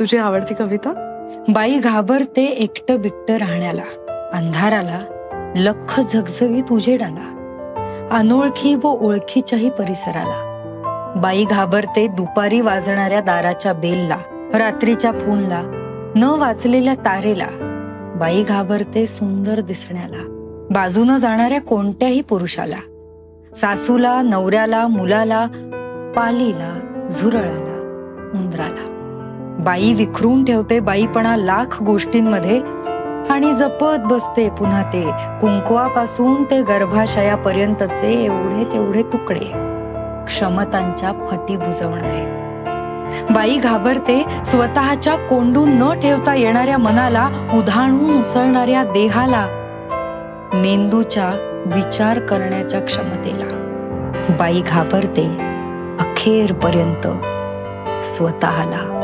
तुझी आवडती कविता? बाई घाबरते एकटं बिकटं राहण्याला, अंधाराला लख झगझगीत उजेडाला, अनोळखी व ओळखीच्याही परिसराला. बाई घाबरते दुपारी वाजणाऱ्या दाराच्या बेलला, रात्रीच्या फोनला, न वाचलेल्या तारेला. बाई घाबरते सुंदर दिसण्याला, बाजूनं जाणाऱ्या कोणत्याही पुरुषाला, सासूला, नवऱ्याला, मुलाला, पालीला, झुरळाला, उंदराला. बाई विखरून ठेवते बाईपणा लाख गोष्टींमध्ये आणि जपत बसते पुन्हा ते कुंकवापासून ते गर्भाशयापर्यंतचे एवढे तेवढे तुकडे, क्षमतांच्या फटी बुजवणारे. बाई घाबरते स्वतःच्या कोंडून न ठेवता येणाऱ्या मनाला, उधाणून उसळणाऱ्या देहाला, मेंदूच्या विचार करण्याच्या क्षमतेला. बाई घाबरते अखेरपर्यंत स्वतःला.